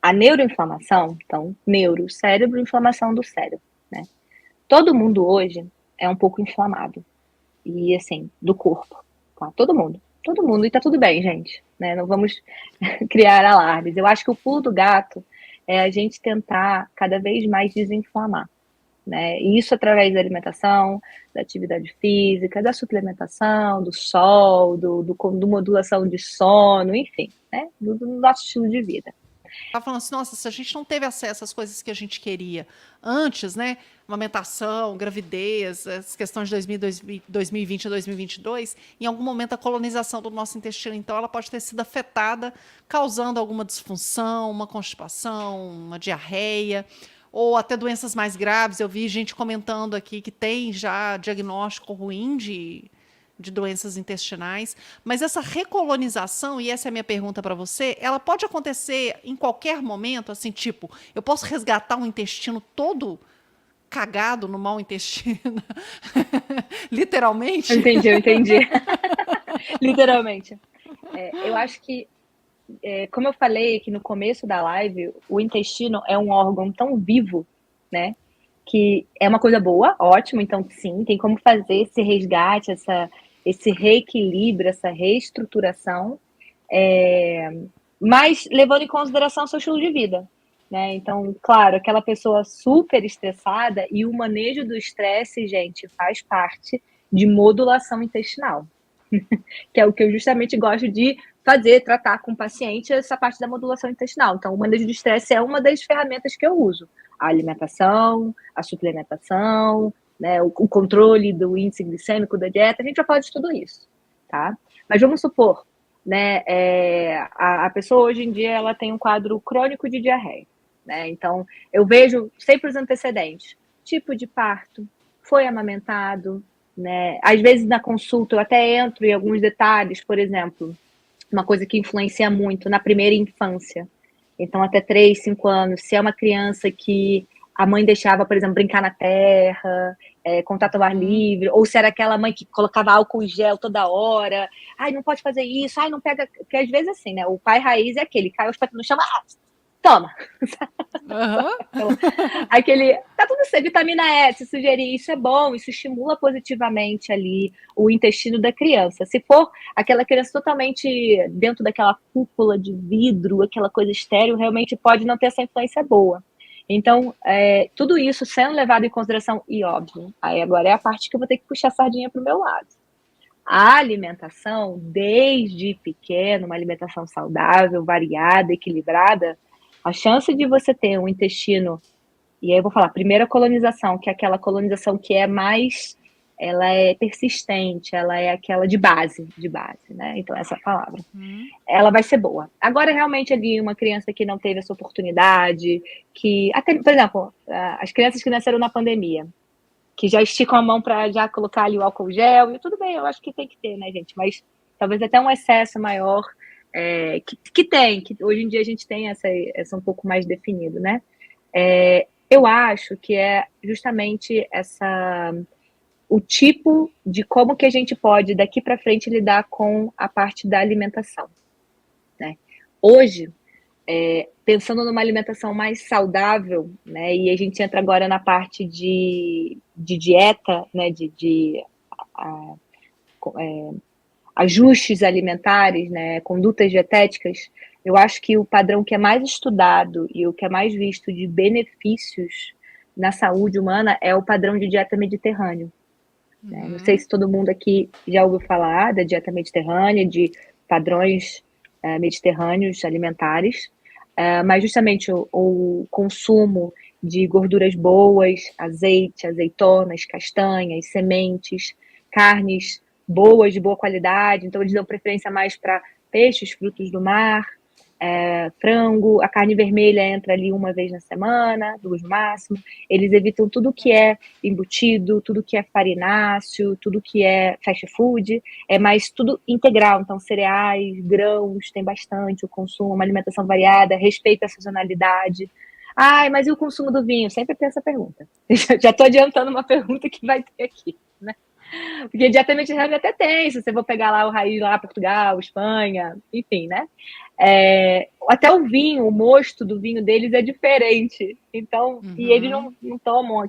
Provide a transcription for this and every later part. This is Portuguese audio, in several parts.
A neuroinflamação, então, cérebro, inflamação do cérebro, né? Todo mundo hoje é um pouco inflamado. E, assim, do corpo, tá? Todo mundo, e tá tudo bem, gente, né? Não vamos criar alarmes. Eu acho que o pulo do gato é a gente tentar cada vez mais desinflamar, né? E isso através da alimentação, da atividade física, da suplementação, do sol, do modulação de sono, enfim, né? Do nosso estilo de vida. Tava falando assim, nossa, se a gente não teve acesso às coisas que a gente queria antes, né? Amamentação, gravidez, as questões de 2020 a 2022, em algum momento a colonização do nosso intestino, então, ela pode ter sido afetada, causando alguma disfunção, uma constipação, uma diarreia, ou até doenças mais graves. Eu vi gente comentando aqui que tem já diagnóstico ruim de doenças intestinais, mas essa recolonização, e essa é a minha pergunta para você, ela pode acontecer em qualquer momento, assim, tipo, eu posso resgatar um intestino todo cagado no mau intestino, literalmente? Eu entendi. Literalmente. Eu acho que, como eu falei aqui no começo da live, o intestino é um órgão tão vivo, né? Que é uma coisa boa, ótimo, então sim, tem como fazer esse resgate, esse reequilíbrio, essa reestruturação, mas levando em consideração o seu estilo de vida, né? Então, claro, aquela pessoa super estressada e o manejo do estresse, gente, faz parte de modulação intestinal, que é o que eu justamente gosto de fazer, tratar com o paciente essa parte da modulação intestinal. Então, o manejo de estresse é uma das ferramentas que eu uso. A alimentação, a suplementação, né, o controle do índice glicêmico da dieta, a gente já fala de tudo isso, tá? Mas vamos supor, né, a pessoa hoje em dia ela tem um quadro crônico de diarreia, né? Então, eu vejo sempre os antecedentes, tipo de parto, foi amamentado, né? Às vezes na consulta eu até entro em alguns detalhes, por exemplo, uma coisa que influencia muito na primeira infância. Então, até 3, 5 anos, se é uma criança que a mãe deixava, por exemplo, brincar na terra, contato ao ar livre, ou se era aquela mãe que colocava álcool em gel toda hora, ai, não pode fazer isso, ai, não pega, porque às vezes assim, né, o pai raiz é aquele, cai os pés no chão, toma, Uhum. aquele, tá tudo certo, vitamina E, se sugerir, isso é bom, isso estimula positivamente ali o intestino da criança. Se for aquela criança totalmente dentro daquela cúpula de vidro, aquela coisa estéril, realmente pode não ter essa influência boa. Então, tudo isso sendo levado em consideração, e óbvio, aí agora é a parte que eu vou ter que puxar a sardinha pro meu lado. A alimentação, desde pequeno, uma alimentação saudável, variada, equilibrada, a chance de você ter um intestino, e aí eu vou falar, primeira colonização, que é aquela colonização que é mais, ela é persistente, ela é aquela de base, né? Então, essa é a palavra. Ela vai ser boa. Agora, realmente, ali, uma criança que não teve essa oportunidade, que, até, por exemplo, as crianças que nasceram na pandemia, que já esticam a mão para já colocar ali o álcool gel, e tudo bem, eu acho que tem que ter, né, gente? Mas talvez até um excesso maior, que hoje em dia a gente tem essa um pouco mais definido, né? Eu acho que é justamente o tipo de como que a gente pode, daqui para frente, lidar com a parte da alimentação, né? Hoje, pensando numa alimentação mais saudável, né, e a gente entra agora na parte de dieta, né, ajustes alimentares, né, condutas dietéticas, eu acho que o padrão que é mais estudado e o que é mais visto de benefícios na saúde humana é o padrão de dieta mediterrâneo. Né? Não sei se todo mundo aqui já ouviu falar da dieta mediterrânea, de padrões mediterrâneos alimentares, mas justamente o consumo de gorduras boas, azeite, azeitonas, castanhas, sementes, carnes boas, de boa qualidade, então eles dão preferência mais para peixes, frutos do mar, frango, a carne vermelha entra ali uma vez na semana, 2 no máximo, eles evitam tudo que é embutido, tudo que é farináceo, tudo que é fast food, é mais tudo integral, então cereais, grãos, tem bastante o consumo, uma alimentação variada, respeita a sazonalidade. Ai, mas e o consumo do vinho? Sempre tem essa pergunta. Já estou adiantando uma pergunta que vai ter aqui, né? Porque dieta mediterrânea até tem, se você for pegar lá o raiz lá, Portugal, Espanha, enfim, né? Até o vinho, o mosto do vinho deles é diferente. Então, e eles Uhum. não tomam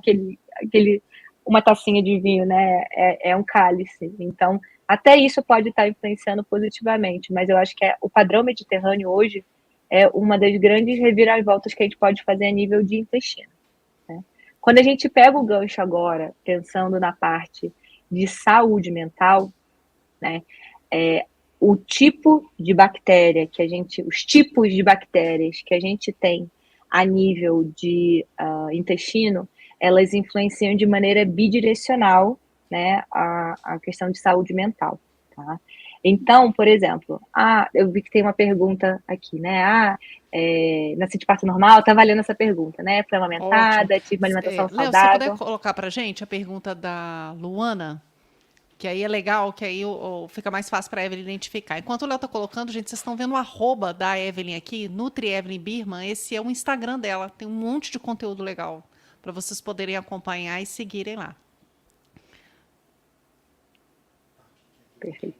uma tacinha de vinho, né? É um cálice. Então, até isso pode estar influenciando positivamente, mas eu acho que o padrão mediterrâneo hoje é uma das grandes reviravoltas que a gente pode fazer a nível de intestino. Né? Quando a gente pega o gancho agora, pensando na parte de saúde mental, né? O tipo de bactéria os tipos de bactérias que a gente tem a nível de intestino, elas influenciam de maneira bidirecional, né, a questão de saúde mental, tá? Então, por exemplo, eu vi que tem uma pergunta aqui, né? Nasci de parto normal, tá valendo essa pergunta, né? Fui Ótimo. amamentada, tive uma alimentação Léo, você puder saudável. colocar para gente a pergunta da Luana? Que aí é legal, que aí fica mais fácil para a Evelyn identificar. Enquanto o Léo tá colocando, gente, vocês estão vendo o arroba da Evelyn aqui, Nutri Evelyn Birman. Esse é o Instagram dela. Tem um monte de conteúdo legal para vocês poderem acompanhar e seguirem lá. Perfeito.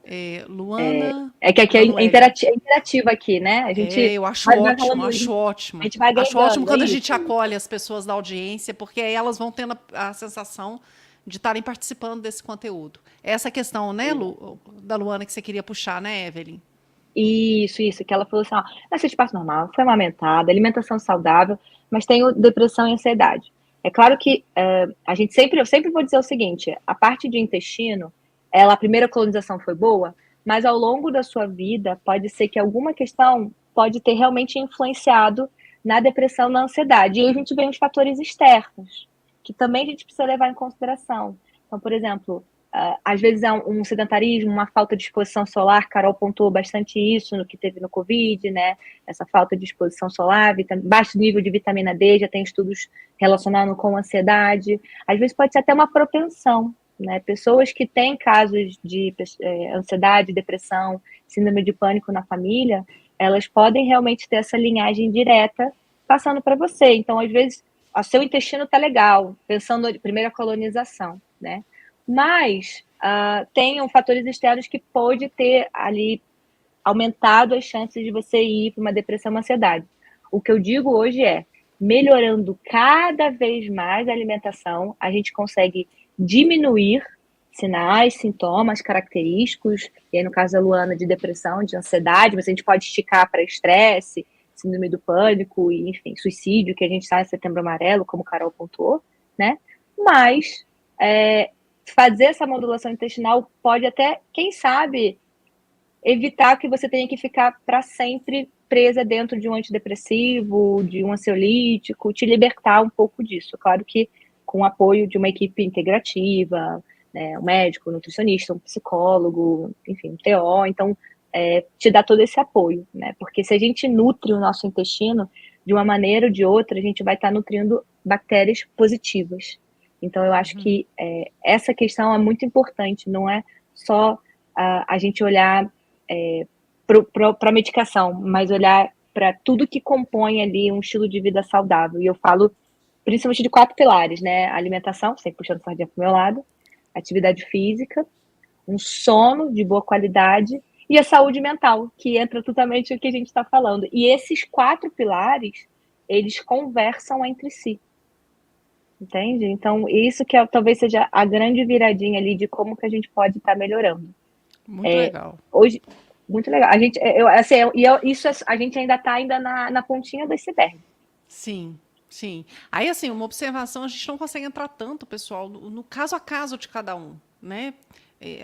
Luana É que aqui é Manoeli. interativo aqui, né? A gente Eu acho vai ótimo, falando, acho a ótimo. gente vai Acho ótimo agregando, é quando a isso. gente acolhe as pessoas da audiência, porque aí elas vão tendo a sensação de estarem participando desse conteúdo. Essa questão, né, da Luana, que você queria puxar, né, Evelyn? Isso, que ela falou assim, ó, nasceu de parto normal, foi amamentada, alimentação saudável, mas tenho depressão e ansiedade. É claro que eu sempre vou dizer o seguinte, a parte de intestino, a primeira colonização foi boa, mas ao longo da sua vida, pode ser que alguma questão pode ter realmente influenciado na depressão, na ansiedade. E aí a gente vê os fatores externos, que também a gente precisa levar em consideração. Então, por exemplo, às vezes é um sedentarismo, uma falta de exposição solar. Carol pontuou bastante isso no que teve no Covid, né? Essa falta de exposição solar, baixo nível de vitamina D, já tem estudos relacionando com ansiedade. Às vezes pode ser até uma propensão, né? Pessoas que têm casos de ansiedade, depressão, síndrome de pânico na família, elas podem realmente ter essa linhagem direta passando para você. Então, às vezes, o seu intestino tá legal, pensando na primeira colonização, né? Mas tem fatores externos que pode ter ali aumentado as chances de você ir para uma depressão, uma ansiedade. O que eu digo hoje é, melhorando cada vez mais a alimentação, a gente consegue diminuir sinais, sintomas característicos, e aí no caso da Luana, de depressão, de ansiedade, mas a gente pode esticar para estresse, síndrome do pânico, e enfim, suicídio, que a gente está em setembro amarelo, como a Carol pontuou, né? Mas fazer essa modulação intestinal pode até, quem sabe, evitar que você tenha que ficar para sempre presa dentro de um antidepressivo, de um ansiolítico, te libertar um pouco disso. Claro que com o apoio de uma equipe integrativa, né, um médico, um nutricionista, um psicólogo, enfim, um TO, então te dá todo esse apoio, né? Porque se a gente nutre o nosso intestino de uma maneira ou de outra, a gente vai estar nutrindo bactérias positivas. Então eu acho que essa questão é muito importante, não é só a gente olhar para a medicação, mas olhar para tudo que compõe ali um estilo de vida saudável. E eu falo principalmente de 4 pilares, né? Alimentação, sempre puxando sardinha para o meu lado, atividade física, um sono de boa qualidade e a saúde mental, que entra totalmente o que a gente está falando. E esses 4 pilares, eles conversam entre si. Entende? Então, isso que talvez seja a grande viradinha ali de como que a gente pode estar melhorando. Muito legal. Hoje, muito legal. A gente, isso a gente ainda está ainda na pontinha do iceberg. Sim, sim. Aí, assim, uma observação, a gente não consegue entrar tanto, pessoal, no caso a caso de cada um, né?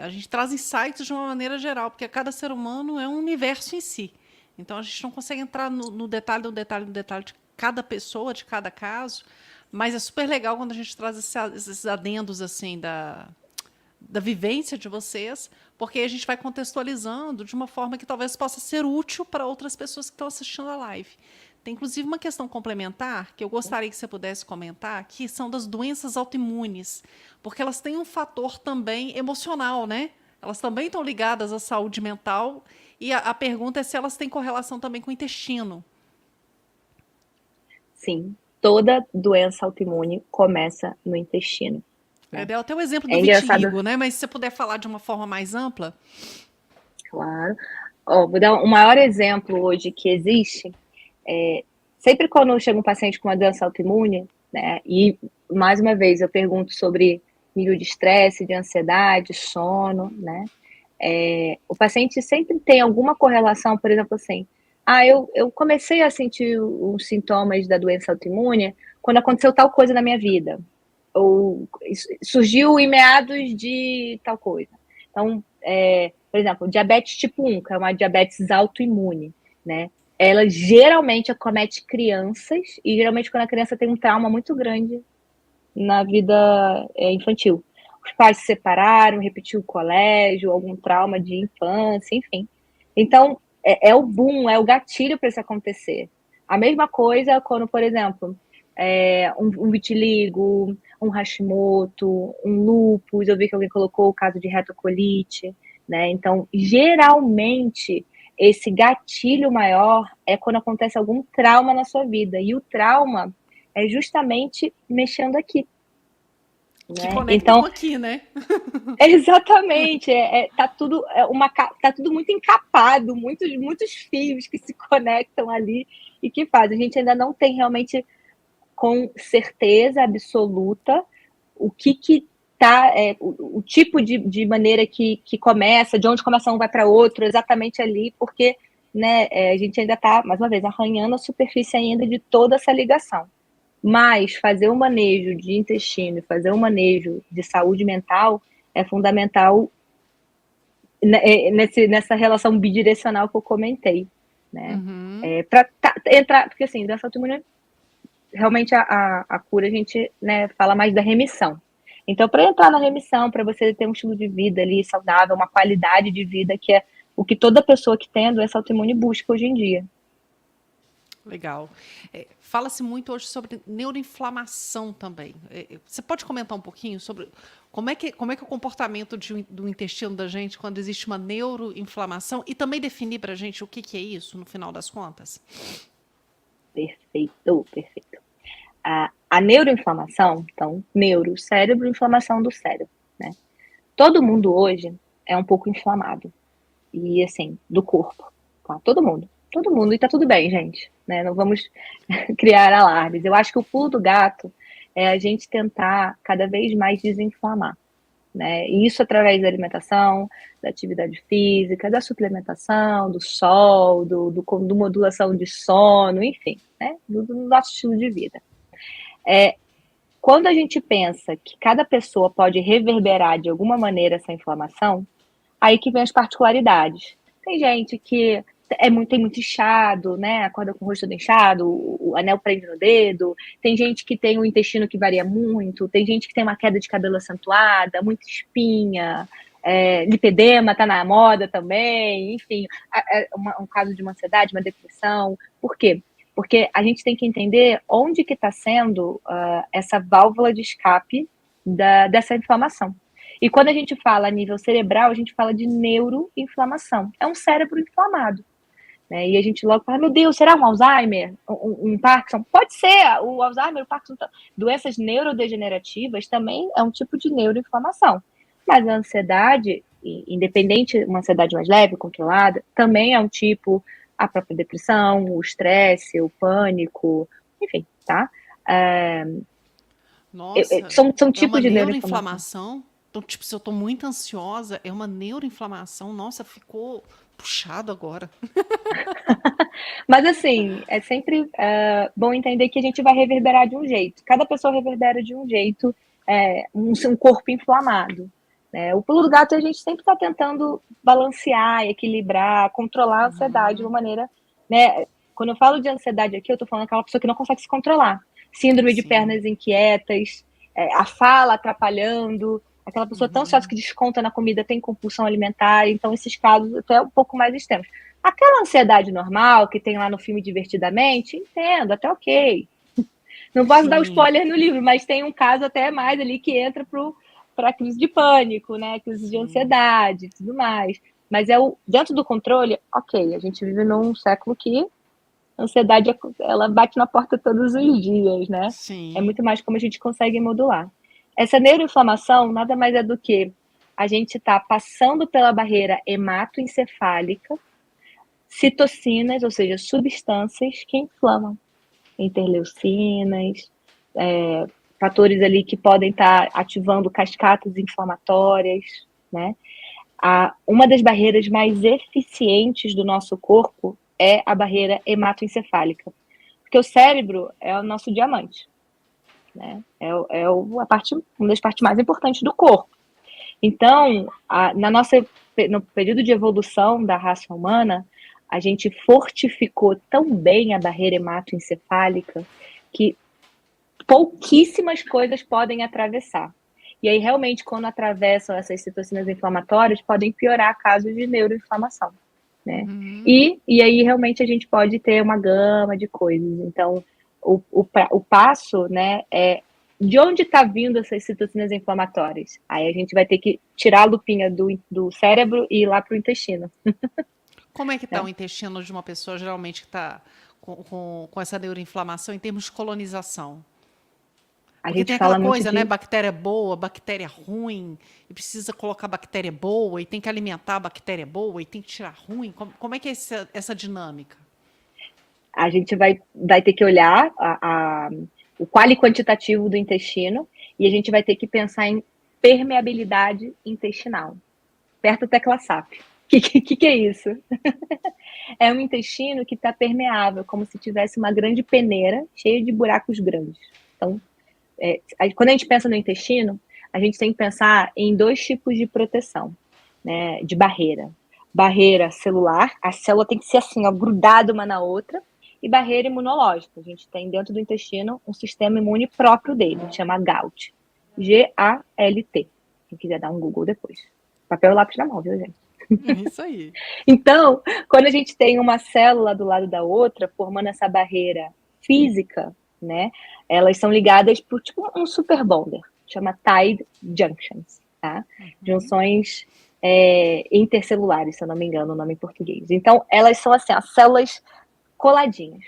A gente traz insights de uma maneira geral, porque cada ser humano é um universo em si. Então, a gente não consegue entrar no detalhe, no detalhe, no detalhe de cada pessoa, de cada caso, mas é super legal quando a gente traz esses adendos, assim, da vivência de vocês, porque a gente vai contextualizando de uma forma que talvez possa ser útil para outras pessoas que estão assistindo a live. Tem, inclusive, uma questão complementar que eu gostaria que você pudesse comentar, que são das doenças autoimunes, porque elas têm um fator também emocional, né? Elas também estão ligadas à saúde mental, e a pergunta é se elas têm correlação também com o intestino. Sim, toda doença autoimune começa no intestino. É, deu até o exemplo É do engraçado, vitiligo, né? Mas se você puder falar de uma forma mais ampla. claro. Ó, vou dar o maior exemplo hoje que existe. Sempre quando chega um paciente com uma doença autoimune, né, e mais uma vez eu pergunto sobre nível de estresse, de ansiedade, sono, né, o paciente sempre tem alguma correlação, por exemplo, assim, eu comecei a sentir os sintomas da doença autoimune quando aconteceu tal coisa na minha vida, ou surgiu em meados de tal coisa. Então, por exemplo, diabetes tipo 1, que é uma diabetes autoimune, né? Ela geralmente acomete crianças, e geralmente quando a criança tem um trauma muito grande na vida infantil. Os pais se separaram, repetiu o colégio, algum trauma de infância, enfim. Então, é o boom, é o gatilho para isso acontecer. A mesma coisa quando, por exemplo, um vitiligo, um Hashimoto, um lúpus, eu vi que alguém colocou o caso de retocolite, né? Então, geralmente, esse gatilho maior é quando acontece algum trauma na sua vida. E o trauma é justamente mexendo aqui, Que né? conecta com Então, aqui, né? exatamente, tá tudo muito encapado, muitos fios que se conectam ali e que fazem. A gente ainda não tem realmente com certeza absoluta o que tá, o tipo de maneira que começa, de onde começa um vai para outro, exatamente ali, porque, né, a gente ainda está, mais uma vez, arranhando a superfície ainda de toda essa ligação. Mas fazer o manejo de intestino e fazer o manejo de saúde mental é fundamental nessa relação bidirecional que eu comentei, né? Uhum. Para entrar, porque assim, doença autoimune, realmente a cura a gente, né, fala mais da remissão. Então, para entrar na remissão, para você ter um estilo de vida ali saudável, uma qualidade de vida, que é o que toda pessoa que tem a doença autoimune busca hoje em dia. Legal. Fala-se muito hoje sobre neuroinflamação também. Você pode comentar um pouquinho sobre como é que é o comportamento do intestino da gente quando existe uma neuroinflamação e também definir para a gente o que é isso, no final das contas? Perfeito, perfeito. A neuroinflamação, então, cérebro, inflamação do cérebro, né? Todo mundo hoje é um pouco inflamado. E, assim, do corpo. Tá? Todo mundo. Todo mundo. E tá tudo bem, gente. Né? Não vamos criar alarmes. Eu acho que o pulo do gato é a gente tentar cada vez mais desinflamar. Né? E isso através da alimentação, da atividade física, da suplementação, do sol, do modulação de sono, enfim, né? Do nosso estilo de vida. Quando a gente pensa que cada pessoa pode reverberar de alguma maneira essa inflamação, aí que vem as particularidades. Tem gente que tem muito inchado, né? Acorda com o rosto todo inchado, o anel prende no dedo. Tem gente que tem o intestino que varia muito. Tem gente que tem uma queda de cabelo acentuada, muita espinha. Lipedema está na moda também. Enfim, um caso de uma ansiedade, uma depressão. Por quê? Porque a gente tem que entender onde que está sendo essa válvula de escape dessa inflamação. E quando a gente fala a nível cerebral, a gente fala de neuroinflamação. É um cérebro inflamado. Né? E a gente logo fala, meu Deus, será um Alzheimer? Um Parkinson? Pode ser, o Alzheimer, o Parkinson. Doenças neurodegenerativas também é um tipo de neuroinflamação. Mas a ansiedade, independente, uma ansiedade mais leve, controlada, também é um tipo, a própria depressão, o estresse, o pânico, enfim, tá? Nossa, São é uma tipos de neuroinflamação. neuroinflamação. Então, tipo, se eu estou muito ansiosa, é uma neuroinflamação. Nossa, ficou puxado agora. Mas assim, é sempre bom entender que a gente vai reverberar de um jeito. Cada pessoa reverbera de um jeito, um corpo inflamado. Né? O pulo do gato a gente sempre está tentando balancear, equilibrar, controlar a ansiedade de uma maneira. Né? Quando eu falo de ansiedade aqui, eu estou falando aquela pessoa que não consegue se controlar. Síndrome de Sim. pernas inquietas, a fala atrapalhando, aquela pessoa tão ansiosa que desconta na comida, tem compulsão alimentar. Então, esses casos até um pouco mais extremos. Aquela ansiedade normal que tem lá no filme Divertidamente, entendo, até ok. Não posso dar o Sim. spoiler no livro, mas tem um caso até mais ali que entra para crise de pânico, né? Crise de ansiedade e tudo mais. Mas dentro do controle, ok, a gente vive num século que a ansiedade ela bate na porta todos os dias, né? É Sim. muito mais como a gente consegue modular. Essa neuroinflamação nada mais é do que a gente está passando pela barreira hematoencefálica, citocinas, ou seja, substâncias que inflamam, interleucinas, fatores ali que podem estar ativando cascatas inflamatórias, né? Uma das barreiras mais eficientes do nosso corpo é a barreira hematoencefálica, porque o cérebro é o nosso diamante, né? Uma das partes mais importantes do corpo. Então, no período de evolução da raça humana, a gente fortificou tão bem a barreira hematoencefálica que pouquíssimas coisas podem atravessar. E aí, realmente, quando atravessam essas citocinas inflamatórias, podem piorar casos de neuroinflamação, né? E aí, realmente, a gente pode ter uma gama de coisas. Então, o passo, né, é de onde está vindo essas citocinas inflamatórias? Aí a gente vai ter que tirar a lupinha do cérebro e ir lá para o intestino. Como é que está o intestino de uma pessoa, geralmente, que está com essa neuroinflamação em termos de colonização? Porque tem aquela coisa, né? Bactéria boa, bactéria ruim, e precisa colocar bactéria boa, e tem que alimentar a bactéria boa, e tem que tirar ruim. Como é que é essa dinâmica? A gente vai ter que olhar o quali quantitativo do intestino e a gente vai ter que pensar em permeabilidade intestinal. Aperta a tecla SAP. O que é isso? É um intestino que está permeável, como se tivesse uma grande peneira cheia de buracos grandes. Então, quando a gente pensa no intestino, a gente tem que pensar em 2 tipos de proteção, né, de barreira. Barreira celular, a célula tem que ser assim, ó, grudada uma na outra, e barreira imunológica. A gente tem dentro do intestino um sistema imune próprio dele, chama GALT. G-A-L-T. Quem quiser dar um Google depois. Papel e lápis na mão, viu, gente? Isso aí. Então, quando a gente tem uma célula do lado da outra, formando essa barreira física, né, elas são ligadas por tipo um super bonder, chama tight junctions, tá? Junções intercelulares, se eu não me engano o nome em português. Então, elas são assim, as células coladinhas.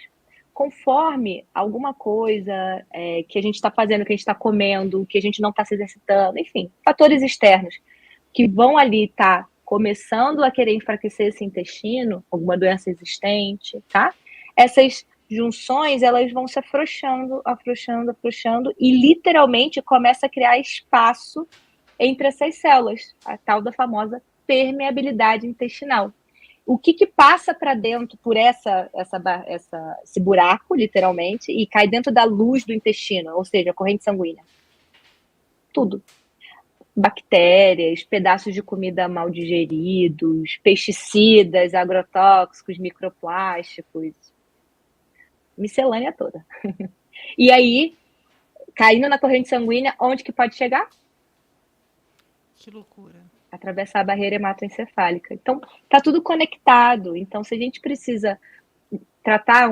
Conforme alguma coisa que a gente está fazendo, que a gente está comendo, que a gente não está se exercitando, enfim, fatores externos que vão ali estar começando a querer enfraquecer esse intestino, alguma doença existente, tá? Essas junções, elas vão se afrouxando, afrouxando, afrouxando e literalmente começa a criar espaço entre essas células, a tal da famosa permeabilidade intestinal. O que passa para dentro por esse buraco, literalmente, e cai dentro da luz do intestino, ou seja, a corrente sanguínea? Tudo. Bactérias, pedaços de comida mal digeridos, pesticidas, agrotóxicos, microplásticos, miscelânea toda. E aí, caindo na corrente sanguínea, onde que pode chegar? Que loucura. Atravessar a barreira hematoencefálica. Então, tá tudo conectado. Então, se a gente precisa tratar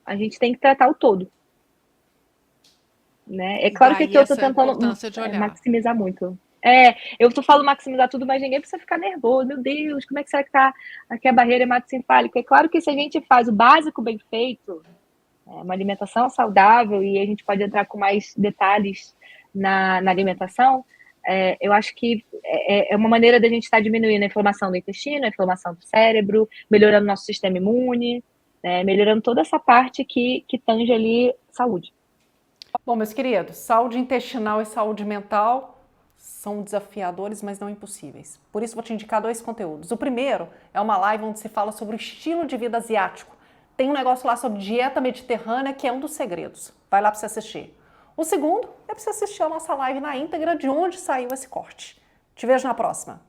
a gente tem que tratar o todo. Né? É claro que aqui eu estou tentando maximizar muito. Eu falo maximizar tudo, mas ninguém precisa ficar nervoso. Meu Deus, como é que será que tá aqui a barreira hematoencefálica? É claro que se a gente faz o básico bem feito, uma alimentação saudável, e a gente pode entrar com mais detalhes na alimentação, eu acho que é uma maneira da gente estar diminuindo a inflamação do intestino, a inflamação do cérebro, melhorando nosso sistema imune, melhorando toda essa parte que tange ali saúde. Bom, meus queridos, saúde intestinal e saúde mental são desafiadores, mas não impossíveis. Por isso vou te indicar 2 conteúdos. O primeiro é uma live onde se fala sobre o estilo de vida asiático. Tem um negócio lá sobre dieta mediterrânea que é um dos segredos. Vai lá para você assistir. O segundo é para você assistir a nossa live na íntegra de onde saiu esse corte. Te vejo na próxima.